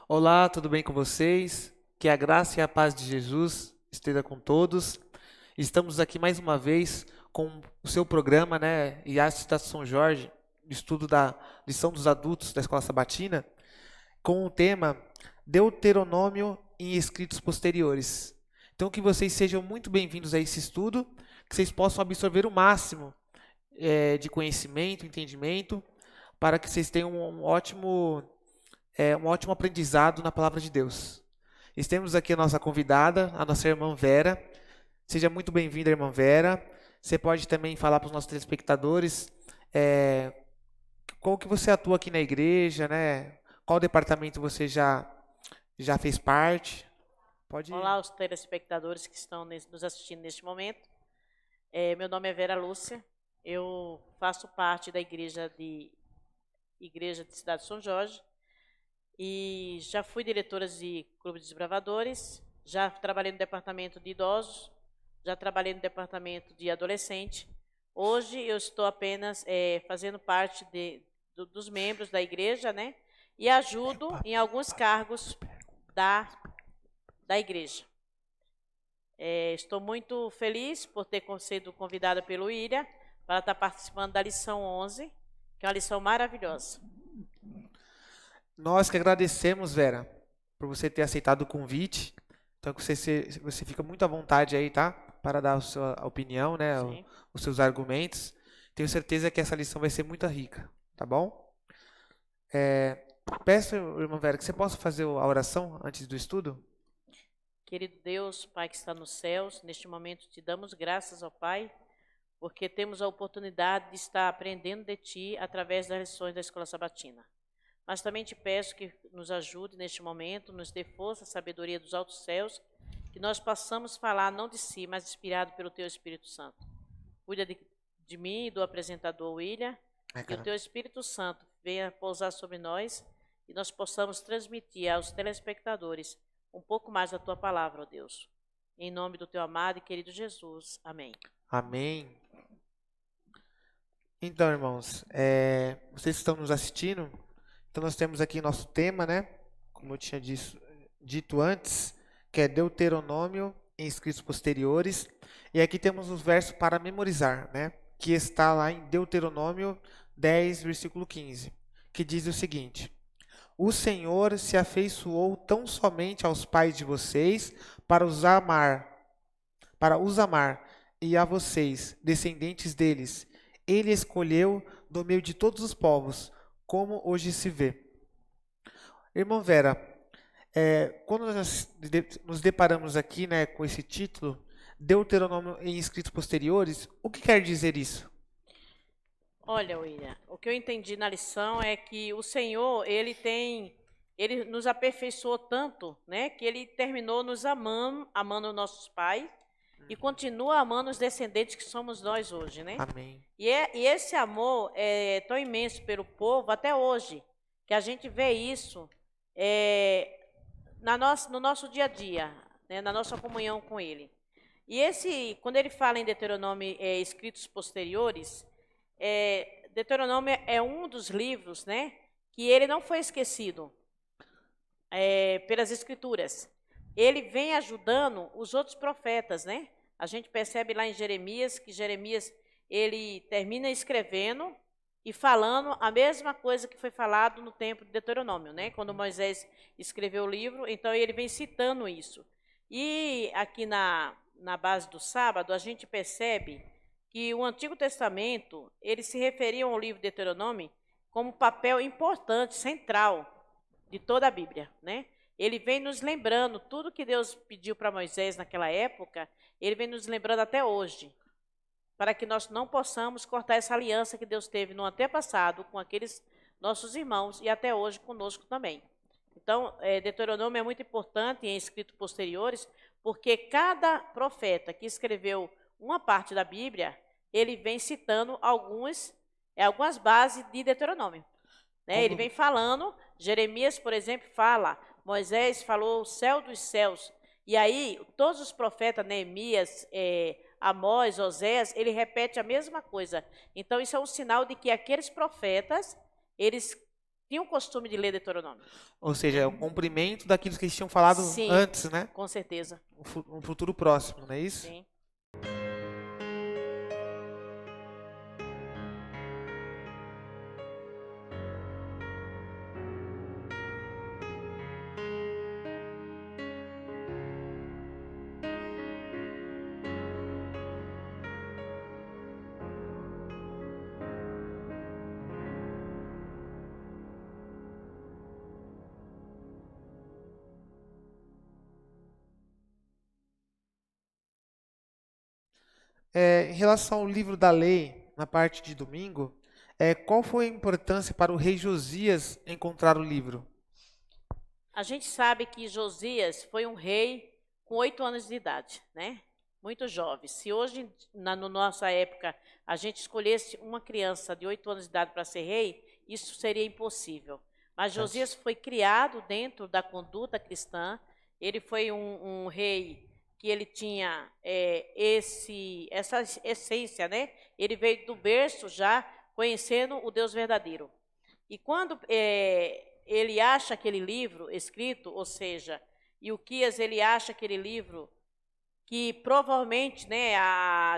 Olá, tudo bem com vocês? Que a graça e a paz de Jesus esteja com todos. Estamos aqui mais uma vez com o seu programa, né, IAST da São Jorge, estudo da lição dos adultos da Escola Sabatina, com o tema Deuteronômio em escritos posteriores. Então, que vocês sejam muito bem-vindos a esse estudo, que vocês possam absorver o máximo de conhecimento, entendimento, para que vocês tenham um ótimo aprendizado na palavra de Deus. E temos aqui a nossa convidada, a nossa irmã Vera. Seja muito bem-vinda, irmã Vera. Você pode também falar para os nossos telespectadores qual que você atua aqui na igreja, né? Qual departamento você já fez parte? Pode. Olá, os telespectadores que estão nos assistindo neste momento. Meu nome é Vera Lúcia. Eu faço parte da igreja de Cidade de São Jorge e já fui diretora de Clube de Desbravadores, já trabalhei no departamento de idosos, já trabalhei no departamento de adolescente. Hoje eu estou apenas fazendo parte dos membros da igreja, né? E ajudo em alguns cargos da igreja. Estou muito feliz por ter sido convidada pelo William para estar participando da lição 11, que é uma lição maravilhosa. Nós que agradecemos, Vera, por você ter aceitado o convite. Então, que você fica muito à vontade aí, tá? Para dar a sua opinião, né? Sim. Os seus argumentos. Tenho certeza que essa lição vai ser muito rica, tá bom? Peço, irmã Vera, que você possa fazer a oração antes do estudo? Querido Deus, Pai que está nos céus, neste momento te damos graças ao Pai, porque temos a oportunidade de estar aprendendo de Ti através das lições da Escola Sabatina. Mas também te peço que nos ajude neste momento, nos dê força, sabedoria dos altos céus, que nós possamos falar não de si, mas inspirado pelo Teu Espírito Santo. Cuida de mim e do apresentador William, que o Teu Espírito Santo venha pousar sobre nós e nós possamos transmitir aos telespectadores um pouco mais da Tua palavra, ó Deus. Em nome do Teu amado e querido Jesus. Amém. Amém. Então, irmãos, vocês que estão nos assistindo, então nós temos aqui nosso tema, né? Como eu tinha dito antes, que é Deuteronômio em escritos posteriores. E aqui temos os versos para memorizar, né? Que está lá em Deuteronômio 10, versículo 15, que diz o seguinte: O Senhor se afeiçoou tão somente aos pais de vocês para os amar, e a vocês, descendentes deles, ele escolheu do meio de todos os povos, como hoje se vê. Irmã Vera, quando nós nos deparamos aqui, né, com esse título, Deuteronômio em escritos posteriores, o que quer dizer isso? Olha, William, o que eu entendi na lição é que o Senhor, ele nos aperfeiçoou tanto, né, que ele terminou nos amando os nossos pais e continua amando os descendentes que somos nós hoje, né? Amém. E esse amor é tão imenso pelo povo até hoje, que a gente vê isso no nosso dia a dia, né, na nossa comunhão com ele. E quando ele fala em Deuteronômio, escritos posteriores, Deuteronômio é um dos livros, né, que ele não foi esquecido pelas escrituras. Ele vem ajudando os outros profetas, né? A gente percebe lá em Jeremias que Jeremias ele termina escrevendo e falando a mesma coisa que foi falado no tempo de Deuteronômio, né? Quando Moisés escreveu o livro, então ele vem citando isso. E aqui na base do sábado, a gente percebe que o Antigo Testamento, ele se referia ao livro de Deuteronômio como papel importante, central de toda a Bíblia, né? Ele vem nos lembrando tudo que Deus pediu para Moisés naquela época, ele vem nos lembrando até hoje, para que nós não possamos cortar essa aliança que Deus teve no antepassado com aqueles nossos irmãos e até hoje conosco também. Então, Deuteronômio é muito importante em escritos posteriores, porque cada profeta que escreveu uma parte da Bíblia, ele vem citando algumas bases de Deuteronômio. Né? Ele vem falando, Jeremias, por exemplo, fala, Moisés falou o céu dos céus. E aí, todos os profetas, Neemias, Amós, Oséias, ele repete a mesma coisa. Então, isso é um sinal de que aqueles profetas, eles tinham o costume de ler Deuteronômio. Ou seja, é um cumprimento daquilo que eles tinham falado Sim, antes, né? com certeza. Um futuro próximo, não é isso? Sim. Em relação ao livro da lei, na parte de domingo, qual foi a importância para o rei Josias encontrar o livro? A gente sabe que Josias foi um rei com 8 anos de idade, né? Muito jovem. Se hoje, na no nossa época, a gente escolhesse uma criança de 8 anos de idade para ser rei, isso seria impossível. Mas Verdade. Josias foi criado dentro da conduta cristã. Ele foi um rei que ele tinha essa essência, né? Ele veio do berço já conhecendo o Deus verdadeiro. E quando ele acha aquele livro escrito, ou seja, Ilquias ele acha aquele livro que provavelmente, né, a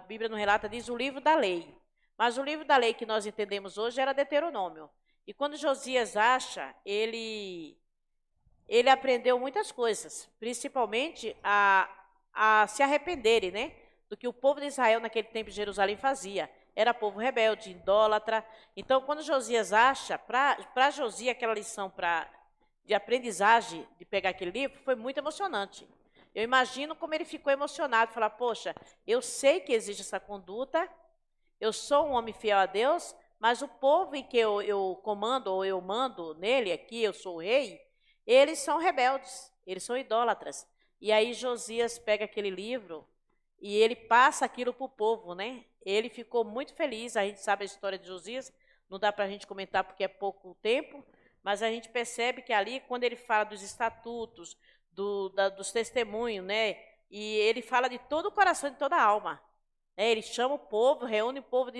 Bíblia não relata, diz o livro da lei. Mas o livro da lei que nós entendemos hoje era Deuteronômio. E quando Josias acha, ele aprendeu muitas coisas, principalmente a se arrependerem, né, do que o povo de Israel naquele tempo de Jerusalém fazia. Era povo rebelde, idólatra. Então, quando Josias acha, para Josias, aquela lição de aprendizagem, de pegar aquele livro, foi muito emocionante. Eu imagino como ele ficou emocionado, falar, poxa, eu sei que existe essa conduta, eu sou um homem fiel a Deus, mas o povo em que eu comando ou eu mando nele aqui, eu sou o rei, eles são rebeldes, eles são idólatras. E aí Josias pega aquele livro e ele passa aquilo para o povo, né? Ele ficou muito feliz, a gente sabe a história de Josias, não dá para a gente comentar porque é pouco tempo, mas a gente percebe que ali, quando ele fala dos estatutos, dos testemunhos, né? E ele fala de todo o coração, de toda a alma. Ele chama o povo, reúne o povo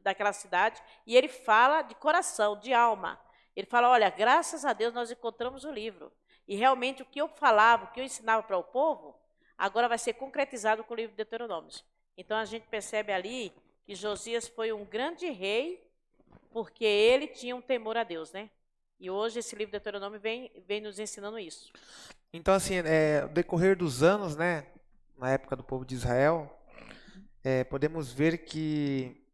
daquela cidade e ele fala de coração, de alma. Ele fala, olha, graças a Deus nós encontramos o livro. E realmente o que eu falava, o que eu ensinava para o povo, agora vai ser concretizado com o livro de Deuteronômio. Então a gente percebe ali que Josias foi um grande rei, porque ele tinha um temor a Deus, né? E hoje esse livro de Deuteronômio vem nos ensinando isso. Então, assim, no decorrer dos anos, né, na época do povo de Israel, podemos ver que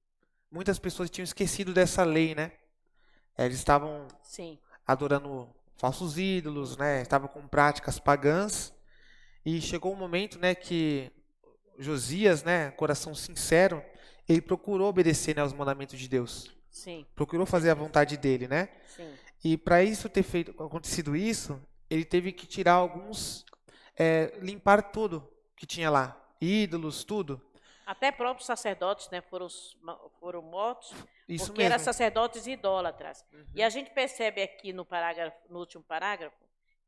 muitas pessoas tinham esquecido dessa lei, né? Eles estavam Sim. adorando falsos ídolos, né? Estavam com práticas pagãs. E chegou um momento, né, que Josias, né, coração sincero, ele procurou obedecer, né, aos mandamentos de Deus. Sim. Procurou fazer a vontade dele, né? Sim. E para isso ter acontecido isso, ele teve que tirar limpar tudo que tinha lá, ídolos, tudo. Até próprios sacerdotes, né, foram mortos, Isso porque eram mesmo. sacerdotes idólatras. E Uhum. a gente percebe aqui no último parágrafo,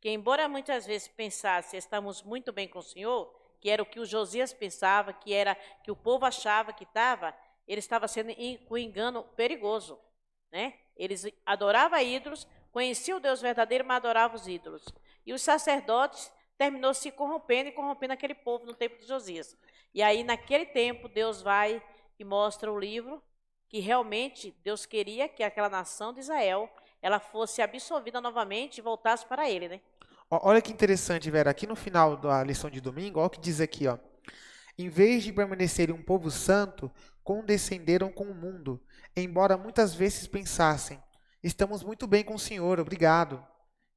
que embora muitas vezes pensasse, estamos muito bem com o Senhor, que era o que o Josias pensava, que era que o povo achava que estava, ele estava sendo com um engano perigoso, né? Eles adoravam ídolos, conheciam o Deus verdadeiro, mas adoravam os ídolos. E os sacerdotes terminou se corrompendo e corrompendo aquele povo no tempo de Josias. E aí, naquele tempo, Deus vai e mostra o livro que realmente Deus queria que aquela nação de Israel ela fosse absolvida novamente e voltasse para ele, né? Olha que interessante, Vera. Aqui no final da lição de domingo, olha o que diz aqui, ó. Em vez de permanecerem um povo santo, condescenderam com o mundo, embora muitas vezes pensassem: estamos muito bem com o Senhor, obrigado.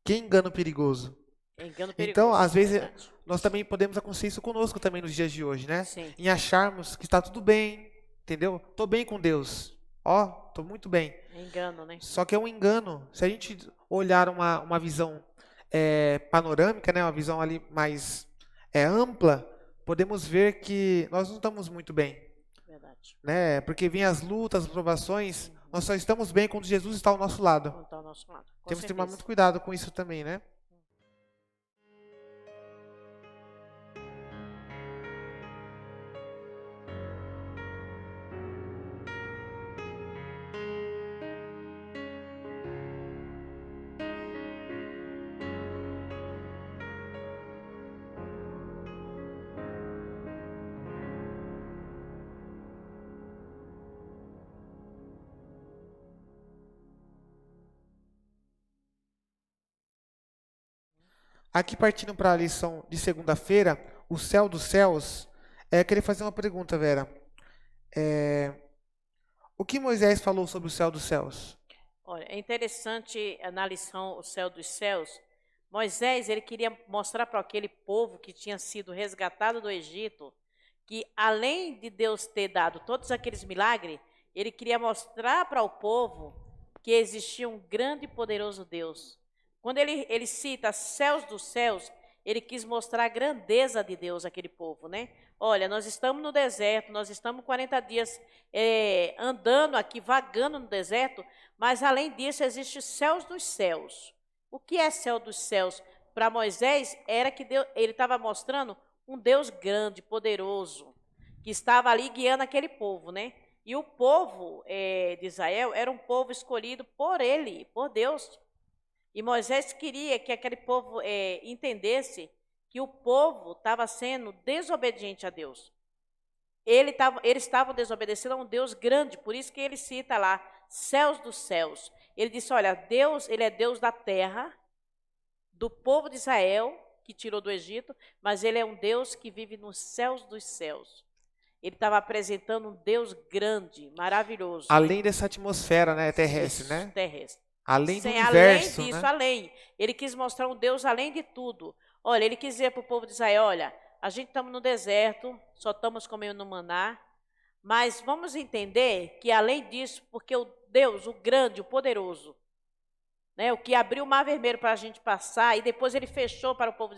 Que engano perigoso. Engano Então, perigoso, às vezes, verdade. nós também podemos acontecer isso conosco também nos dias de hoje, né? Sim, Em acharmos que está tudo bem, entendeu? Tô bem com Deus. Ó, tô muito bem. engano, né? Só que é um engano. Se a gente olhar uma visão panorâmica, né, uma visão ali mais ampla, podemos ver que nós não estamos muito bem, Verdade. né? Porque vem as lutas, as provações, Uhum. nós só estamos bem quando Jesus está ao nosso lado. Não está ao nosso lado, com Temos que tomar certeza. muito cuidado com isso também, né? Aqui partindo para a lição de segunda-feira, o céu dos céus, queria fazer uma pergunta, Vera. É, o que Moisés falou sobre o céu dos céus? Olha, é interessante na lição O Céu dos Céus. Moisés, ele queria mostrar para aquele povo que tinha sido resgatado do Egito, que além de Deus ter dado todos aqueles milagres, ele queria mostrar para o povo que existia um grande e poderoso Deus. Quando ele cita céus dos céus, ele quis mostrar a grandeza de Deus àquele povo, né? Olha, nós estamos no deserto, nós estamos 40 dias andando aqui, vagando no deserto, mas além disso existe céus dos céus. O que é céu dos céus? Para Moisés era que Deus, ele estava mostrando um Deus grande, poderoso, que estava ali guiando aquele povo, né? E o povo de Israel era um povo escolhido por ele, por Deus. E Moisés queria que aquele povo entendesse que o povo estava sendo desobediente a Deus. Eles estavam desobedecendo a um Deus grande, por isso que ele cita lá, céus dos céus. Ele disse, olha, Deus, ele é Deus da terra, do povo de Israel, que tirou do Egito, mas ele é um Deus que vive nos céus dos céus. Ele estava apresentando um Deus grande, maravilhoso. Além dessa atmosfera, né, terrestre, Isso, né? terrestre. Além do universo, além disso, né? além. Ele quis mostrar um Deus além de tudo. Olha, ele quis dizer para o povo de Israel, olha, a gente estamos no deserto, só estamos comendo maná, mas vamos entender que além disso, porque o Deus, o grande, o poderoso, né, o que abriu o mar vermelho para a gente passar e depois ele fechou para o povo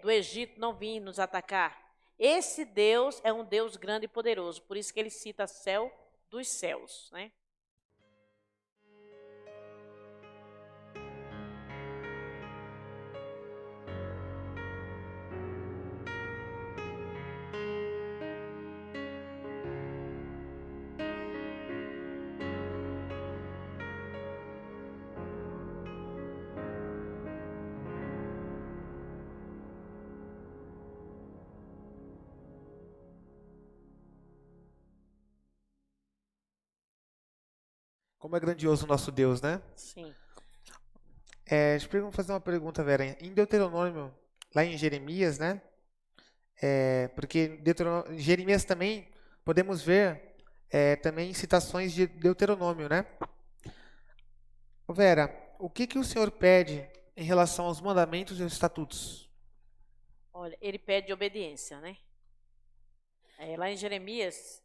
do Egito não vir nos atacar. Esse Deus é um Deus grande e poderoso, por isso que ele cita céu dos céus, né? Como é grandioso o nosso Deus, né? Sim. Deixa eu fazer uma pergunta, Vera. Em Deuteronômio, lá em Jeremias, né? Porque em Jeremias também podemos ver também citações de Deuteronômio, né? Ô, Vera, o que o Senhor pede em relação aos mandamentos e aos estatutos? Olha, ele pede obediência, né? Lá em Jeremias,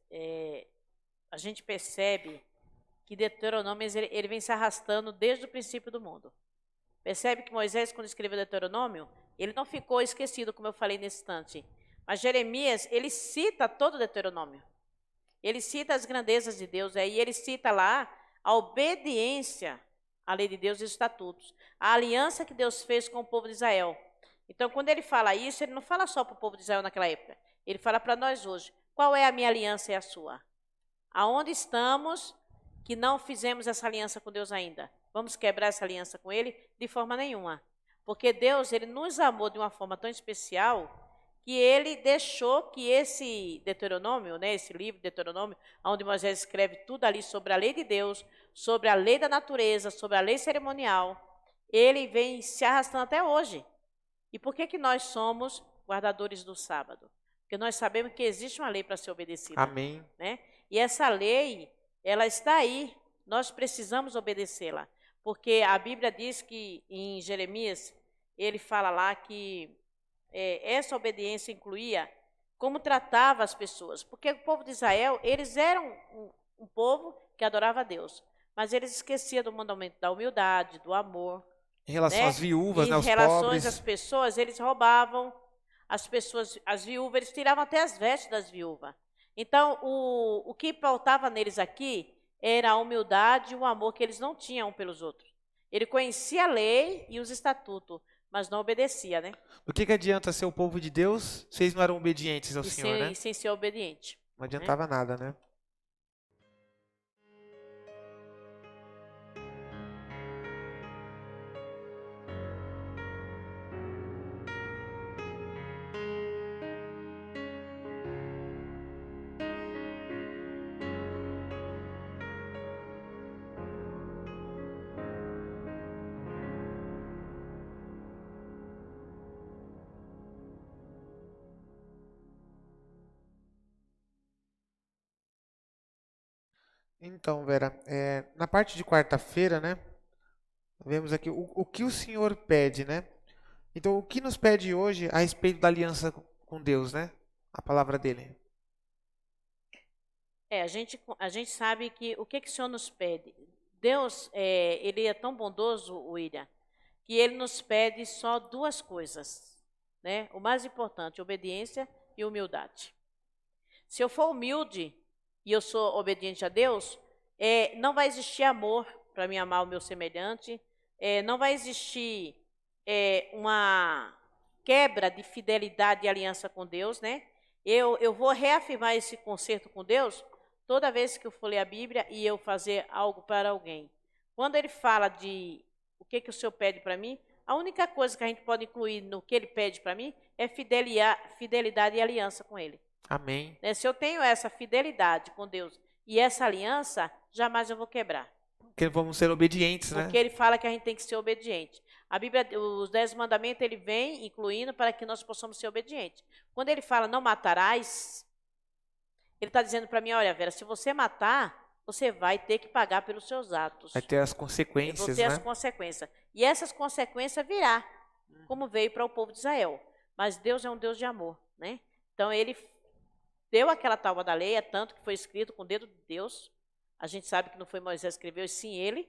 a gente percebe que Deuteronômio ele vem se arrastando desde o princípio do mundo. Percebe que Moisés, quando escreveu Deuteronômio, ele não ficou esquecido, como eu falei nesse instante. Mas Jeremias, ele cita todo o Deuteronômio. Ele cita as grandezas de Deus, e ele cita lá a obediência à lei de Deus e os estatutos, a aliança que Deus fez com o povo de Israel. Então, quando ele fala isso, ele não fala só para o povo de Israel naquela época, ele fala para nós hoje. Qual é a minha aliança e a sua? Aonde estamos que não fizemos essa aliança com Deus ainda? Vamos quebrar essa aliança com Ele? De forma nenhuma. Porque Deus, Ele nos amou de uma forma tão especial que Ele deixou que esse Deuteronômio, né, esse livro Deuteronômio, onde Moisés escreve tudo ali sobre a lei de Deus, sobre a lei da natureza, sobre a lei cerimonial, ele vem se arrastando até hoje. E por que nós somos guardadores do sábado? Porque nós sabemos que existe uma lei para ser obedecida. Amém. Né? E essa lei, ela está aí, nós precisamos obedecê-la. Porque a Bíblia diz que em Jeremias, ele fala lá que essa obediência incluía como tratava as pessoas. Porque o povo de Israel, eles eram um povo que adorava a Deus. Mas eles esqueciam do mandamento da humildade, do amor. Em relação Né? às viúvas, Em né, aos relações pobres. às pessoas, eles roubavam as pessoas, as viúvas, eles tiravam até as vestes das viúvas. Então, o que pautava neles aqui era a humildade e o amor que eles não tinham pelos outros. Ele conhecia a lei e os estatutos, mas não obedecia, né? O que adianta ser o povo de Deus se eles não eram obedientes ao E Senhor, né? sem ser obediente. Não adiantava Né? nada, né? Então, Vera, na parte de quarta-feira, né? Vemos aqui o que o Senhor pede, né? Então, o que nos pede hoje a respeito da aliança com Deus, né? A palavra dele. A gente sabe que o que o Senhor nos pede. Deus, ele é tão bondoso, William, que ele nos pede só duas coisas, né? O mais importante, obediência e humildade. Se eu for humilde e eu sou obediente a Deus, não vai existir amor para mim amar o meu semelhante, não vai existir uma quebra de fidelidade e aliança com Deus, né? Eu vou reafirmar esse concerto com Deus toda vez que eu for ler a Bíblia e eu fazer algo para alguém. Quando ele fala de o que o Senhor pede para mim, a única coisa que a gente pode incluir no que ele pede para mim é fidelidade e aliança com ele. Amém. Se eu tenho essa fidelidade com Deus e essa aliança, jamais eu vou quebrar. Porque vamos ser obedientes, né? Porque ele fala que a gente tem que ser obediente. A Bíblia, os 10 mandamentos, ele vem incluindo para que nós possamos ser obedientes. Quando ele fala não matarás, ele está dizendo para mim, olha, Vera, se você matar, você vai ter que pagar pelos seus atos. Vai ter as consequências, Vai ter né? as consequências. E essas consequências virá, como veio para o povo de Israel. Mas Deus é um Deus de amor, né? Então ele deu aquela tábua da lei, tanto que foi escrito com o dedo de Deus. A gente sabe que não foi Moisés que escreveu, e sim ele.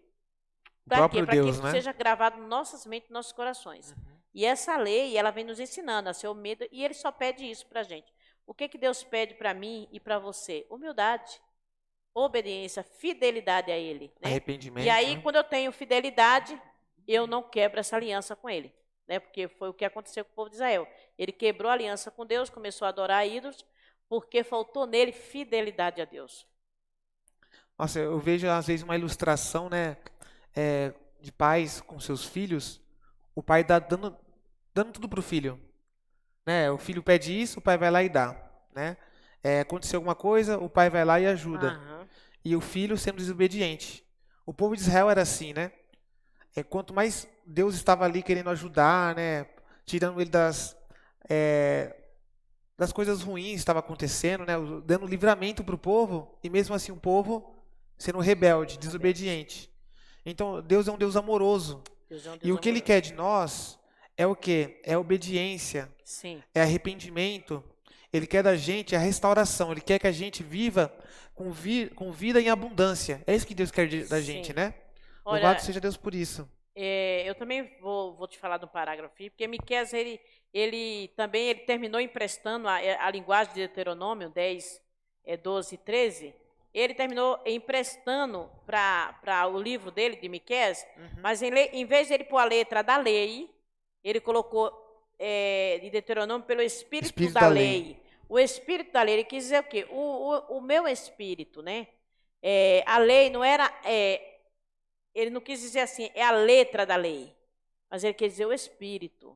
Para quê? Para que isso seja gravado em nossas mentes, em nossos corações. E essa lei, ela vem nos ensinando a ser humilde, e ele só pede isso para a gente. O que Deus pede para mim e para você? Humildade, obediência, fidelidade a ele. Né? Arrependimento. E aí, quando eu tenho fidelidade, eu não quebro essa aliança com ele. Né? Porque foi o que aconteceu com o povo de Israel. Ele quebrou a aliança com Deus, começou a adorar ídolos, porque faltou nele fidelidade a Deus. Nossa, eu vejo às vezes uma ilustração, né, de pais com seus filhos, o pai dando tudo pro filho, né? O filho pede isso, o pai vai lá e dá, né? Aconteceu alguma coisa, o pai vai lá e ajuda. E o filho sendo desobediente. O povo de Israel era assim, né? Quanto mais Deus estava ali querendo ajudar, né, tirando ele das coisas ruins que estavam acontecendo, né, dando livramento para o povo, e mesmo assim o povo sendo rebelde, desobediente. Então, Deus é um Deus amoroso. E o que Ele quer de nós é o quê? É obediência, Sim. É arrependimento. Ele quer da gente a restauração. Ele quer que a gente viva com vida em abundância. É isso que Deus quer da gente, né? Olha, louvado seja Deus por isso. Eu também vou te falar de um parágrafo, porque Miqueias, ele terminou emprestando a linguagem de Deuteronômio 10, 12 e 13. Ele terminou emprestando para o livro dele, de Miqueias, mas em vez de ele pôr a letra da lei, ele colocou de Deuteronômio pelo espírito da lei. O espírito da lei, ele quis dizer o quê? O meu espírito, né? A lei não era... ele não quis dizer assim, é a letra da lei, mas ele quis dizer o espírito.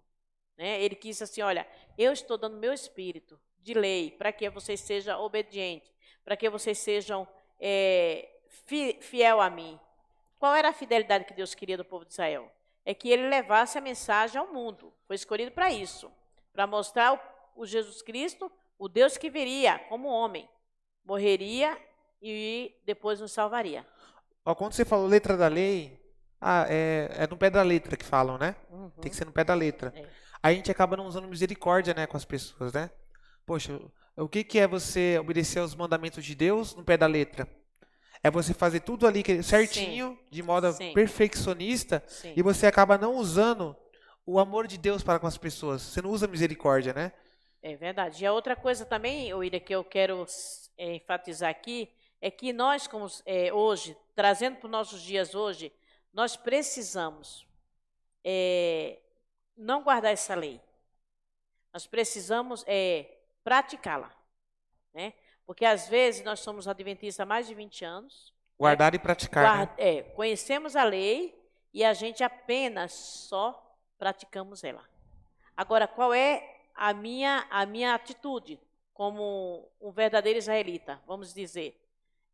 Né? Ele quis assim, olha, eu estou dando meu espírito de lei para que vocês sejam obedientes, para que vocês sejam fiel a mim. Qual era a fidelidade que Deus queria do povo de Israel? É que ele levasse a mensagem ao mundo. Foi escolhido para isso, para mostrar o Jesus Cristo, o Deus que viria como homem, morreria e depois nos salvaria. Quando você falou letra da lei, é no pé da letra que falam, né? Tem que ser no pé da letra. Aí a gente acaba não usando misericórdia, né, com as pessoas, né? Poxa, o que é você obedecer aos mandamentos de Deus no pé da letra? É você fazer tudo ali certinho, de modo perfeccionista, e você acaba não usando o amor de Deus para com as pessoas. Você não usa misericórdia, né? É verdade. E a outra coisa também, William, que eu quero enfatizar aqui, é que nós, como hoje, trazendo para os nossos dias hoje, nós precisamos não guardar essa lei. Nós precisamos praticá-la. Né? Porque, às vezes, nós somos adventistas há mais de 20 anos. Guardar e praticar. Né? Conhecemos a lei e a gente apenas só praticamos ela. Agora, qual é a minha atitude como um verdadeiro israelita? Vamos dizer,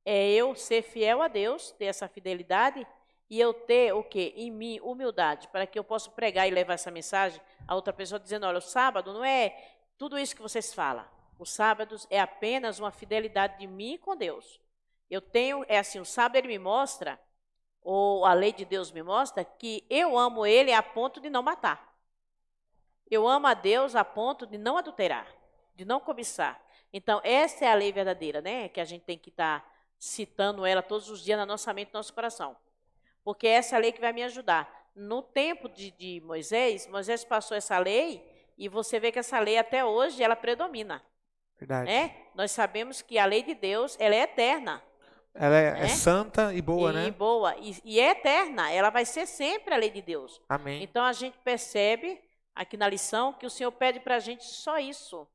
é eu ser fiel a Deus, ter essa fidelidade, e eu ter o quê? Em mim, humildade, para que eu possa pregar e levar essa mensagem a outra pessoa, dizendo, olha, o sábado não é tudo isso que vocês falam. O sábado é apenas uma fidelidade de mim com Deus. Eu tenho, é assim, o sábado ele me mostra, ou a lei de Deus me mostra, que eu amo ele a ponto de não matar. Eu amo a Deus a ponto de não adulterar, de não cobiçar. Então, essa é a lei verdadeira, né? Que a gente tem que estar citando ela todos os dias na nossa mente e no nosso coração. Porque essa é a lei que vai me ajudar. No tempo de Moisés, Moisés passou essa lei e você vê que essa lei até hoje ela predomina. Verdade. Né? Nós sabemos que a lei de Deus ela é eterna. Ela é né? santa e boa, né? Boa. E é eterna. Ela vai ser sempre a lei de Deus. Amém. Então a gente percebe aqui na lição que o Senhor pede para a gente só isso.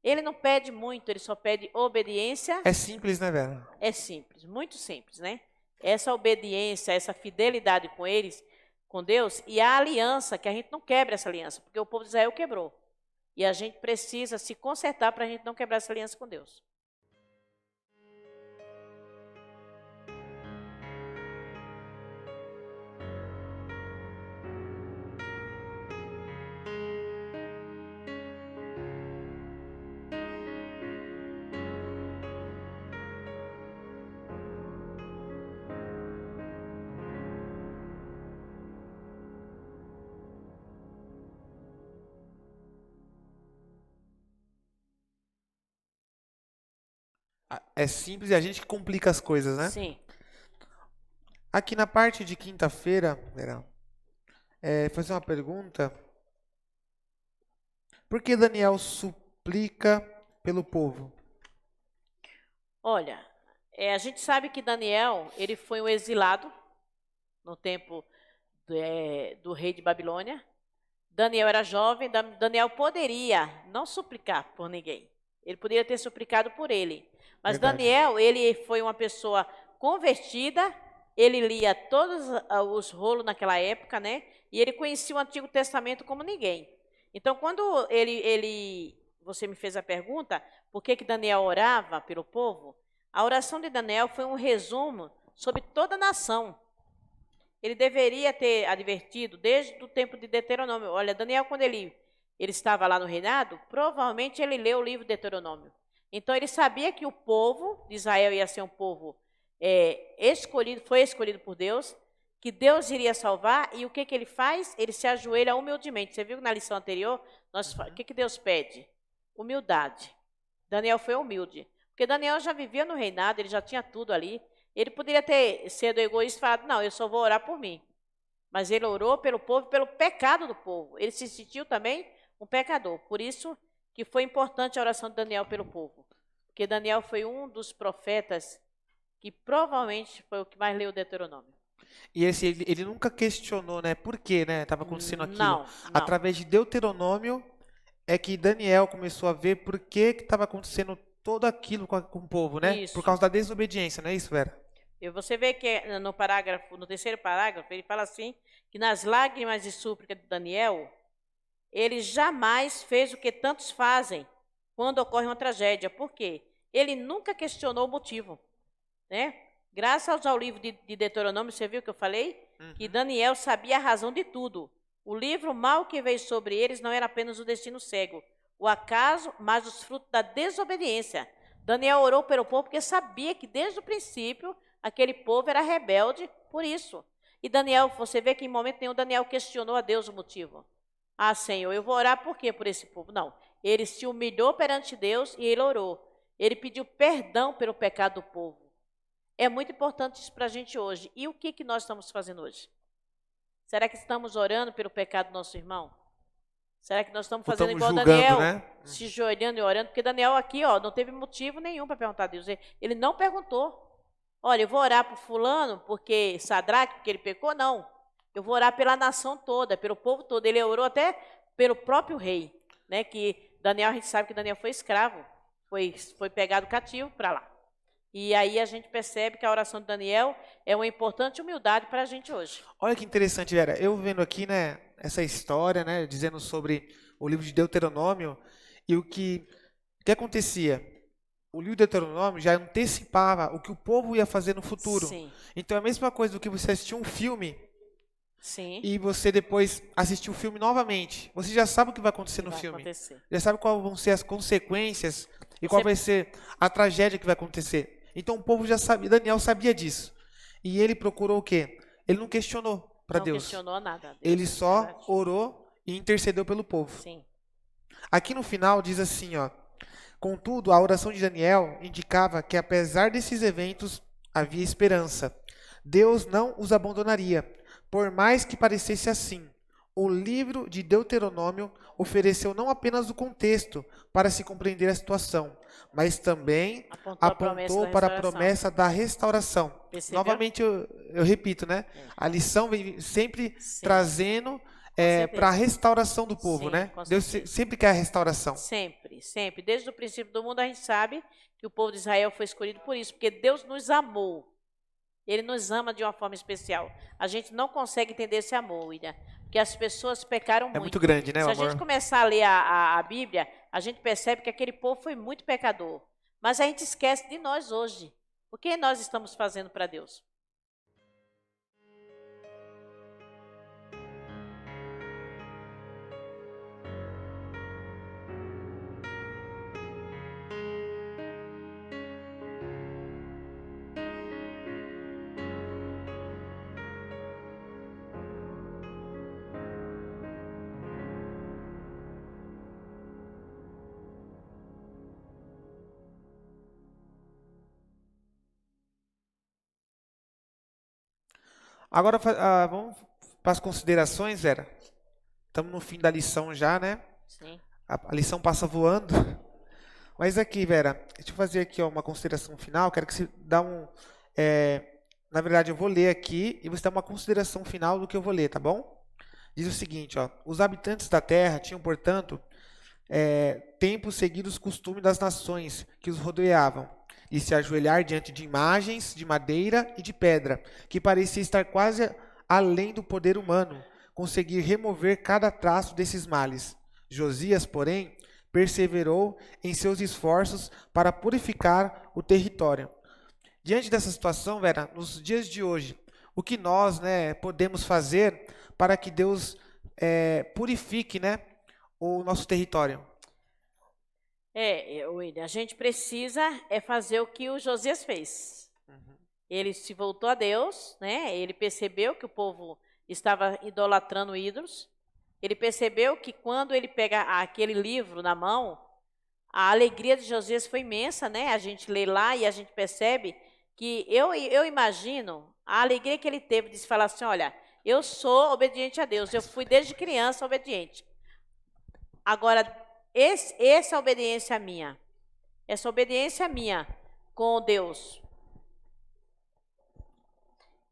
Ele não pede muito, ele só pede obediência. É simples, né, Vera? É simples, muito simples, né? Essa obediência, essa fidelidade com eles, com Deus, e a aliança, que a gente não quebre essa aliança, porque o povo de Israel quebrou. E a gente precisa se consertar para a gente não quebrar essa aliança com Deus. É simples e a gente que complica as coisas, né? Sim. Aqui na parte de quinta-feira, Vera, fazer uma pergunta. Por que Daniel suplica pelo povo? Olha, a gente sabe que Daniel, ele foi um exilado no tempo do rei de Babilônia. Daniel era jovem, Daniel poderia não suplicar por ninguém. Ele poderia ter suplicado por ele. Mas Verdade. Daniel, ele foi uma pessoa convertida, ele lia todos os rolos naquela época, né? E ele conhecia o Antigo Testamento como ninguém. Então, quando você me fez a pergunta, por que Daniel orava pelo povo? A oração de Daniel foi um resumo sobre toda a nação. Ele deveria ter advertido desde o tempo de Deuteronômio. Olha, Daniel, quando ele estava lá no reinado, provavelmente ele leu o livro de Deuteronômio. Então, ele sabia que o povo de Israel ia ser um povo foi escolhido por Deus, que Deus iria salvar, e o que ele faz? Ele se ajoelha humildemente. Você viu que na lição anterior, o que Deus pede? Humildade. Daniel foi humilde, porque Daniel já vivia no reinado, ele já tinha tudo ali. Ele poderia ter sido egoísta e falado, não, eu só vou orar por mim. Mas ele orou pelo povo, pelo pecado do povo. Ele se sentiu também um pecador. Por isso que foi importante a oração de Daniel pelo povo. Porque Daniel foi um dos profetas que provavelmente foi o que mais leu o Deuteronômio. E ele nunca questionou, né? Por que, né? Estava acontecendo aquilo. Não. Através de Deuteronômio é que Daniel começou a ver por que estava acontecendo tudo aquilo com o povo, né? Isso. Por causa da desobediência, não é isso, Vera? E você vê que no terceiro parágrafo, ele fala assim, que nas lágrimas de súplica de Daniel, ele jamais fez o que tantos fazem quando ocorre uma tragédia. Por quê? Ele nunca questionou o motivo, né? Graças ao livro de Deuteronômio, você viu que eu falei? Que Daniel sabia a razão de tudo. O livro mal que veio sobre eles não era apenas o destino cego, o acaso, mas os frutos da desobediência. Daniel orou pelo povo porque sabia que desde o princípio aquele povo era rebelde por isso. E Daniel, você vê que em momento nenhum Daniel questionou a Deus o motivo. Ah, Senhor, eu vou orar por quê por esse povo? Não. Ele se humilhou perante Deus e ele orou. Ele pediu perdão pelo pecado do povo. É muito importante isso para a gente hoje. E o que nós estamos fazendo hoje? Será que estamos orando pelo pecado do nosso irmão? Será que nós estamos fazendo igual Daniel, né? Se joelhando e orando? Porque Daniel aqui, não teve motivo nenhum para perguntar a Deus. Ele não perguntou. Olha, eu vou orar por fulano, porque Sadraque, porque ele pecou? Não. Eu vou orar pela nação toda, pelo povo todo. Ele orou até pelo próprio rei, né? Que Daniel, a gente sabe que Daniel foi escravo, foi pegado cativo para lá. E aí a gente percebe que a oração de Daniel é uma importante humildade para a gente hoje. Olha que interessante, Vera. Eu vendo aqui, né, essa história, né, dizendo sobre o livro de Deuteronômio e o que acontecia. O livro de Deuteronômio já antecipava o que o povo ia fazer no futuro. Sim. Então é a mesma coisa do que você assistir um filme. Sim. E você depois assistir o filme novamente. Você já sabe o que vai acontecer no filme. Já sabe quais vão ser as consequências e qual vai ser a tragédia que vai acontecer. Então o povo já sabia, Daniel sabia disso. E ele procurou o quê? Ele não questionou para Deus. Não questionou nada. Deus, Ele só verdade. orou e intercedeu pelo povo. Sim. Aqui no final diz assim, ó: contudo, a oração de Daniel indicava que apesar desses eventos havia esperança. Deus não os abandonaria, por mais que parecesse assim. O livro de Deuteronômio ofereceu não apenas o contexto para se compreender a situação, mas também apontou para a promessa da restauração. Percebeu? Novamente eu repito, né? É. A lição vem sempre Sim. trazendo certeza. para a restauração do povo, Sim, né? com Deus certeza. sempre quer a restauração. Sempre, sempre. Desde o princípio do mundo a gente sabe que o povo de Israel foi escolhido por isso, porque Deus nos amou. Ele nos ama de uma forma especial. A gente não consegue entender esse amor, William, porque as pessoas pecaram muito. É muito grande, né, o Se a amor? gente começar a ler a Bíblia, a gente percebe que aquele povo foi muito pecador. Mas a gente esquece de nós hoje. O que nós estamos fazendo para Deus? Agora vamos para as considerações, Vera. Estamos no fim da lição já, né? Sim. A lição passa voando. Mas aqui, Vera, deixa eu fazer aqui ó, uma consideração final. Quero que você dá na verdade, eu vou ler aqui e você dá uma consideração final do que eu vou ler, tá bom? Diz o seguinte, ó: os habitantes da terra tinham, portanto, tempos seguidos os costumes das nações que os rodeavam, e se ajoelhar diante de imagens de madeira e de pedra, que parecia estar quase além do poder humano, conseguir remover cada traço desses males. Josias, porém, perseverou em seus esforços para purificar o território. Diante dessa situação, Vera, nos dias de hoje, o que nós, né, podemos fazer para que Deus purifique, né, o nosso território? William, a gente precisa fazer o que o Josias fez. Ele se voltou a Deus, né? Ele percebeu que o povo estava idolatrando ídolos. Ele percebeu que quando ele pega aquele livro na mão, a alegria de Josias foi imensa, né? A gente lê lá e a gente percebe que eu imagino a alegria que ele teve de se falar assim: olha, eu sou obediente a Deus, eu fui desde criança obediente. Agora, essa obediência minha, essa obediência minha com Deus,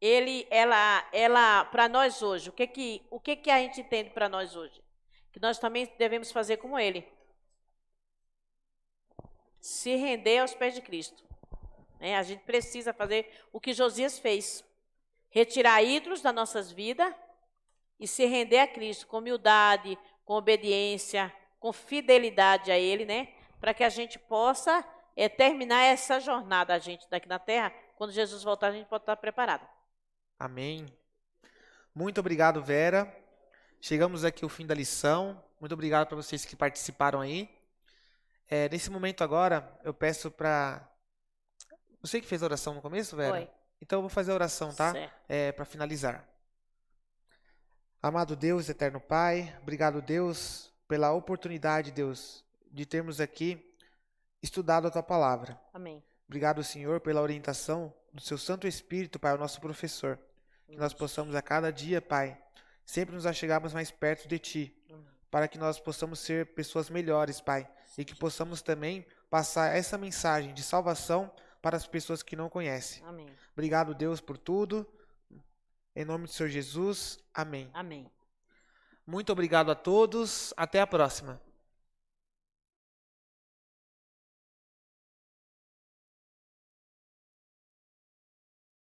ela para nós hoje, o que a gente entende para nós hoje? Que nós também devemos fazer como ele. Se render aos pés de Cristo. Né? A gente precisa fazer o que Josias fez. Retirar ídolos das nossas vidas e se render a Cristo com humildade, com obediência, com fidelidade a Ele, né? Para que a gente possa terminar essa jornada, a gente daqui na Terra. Quando Jesus voltar, a gente pode estar preparado. Amém. Muito obrigado, Vera. Chegamos aqui ao fim da lição. Muito obrigado para vocês que participaram aí. Nesse momento agora, eu peço para... Você que fez a oração no começo, Vera? Foi. Então eu vou fazer a oração, tá? Certo. Para finalizar. Amado Deus, eterno Pai, obrigado, Deus, pela oportunidade, Deus, de termos aqui estudado a Tua Palavra. Amém. Obrigado, Senhor, pela orientação do Seu Santo Espírito, Pai, o nosso professor. Que nós possamos a cada dia, Pai, sempre nos achegarmos mais perto de Ti, para que nós possamos ser pessoas melhores, Pai, e que possamos também passar essa mensagem de salvação para as pessoas que não conhecem. Amém. Obrigado, Deus, por tudo. Em nome do Senhor Jesus, amém. Amém. Muito obrigado a todos. Até a próxima.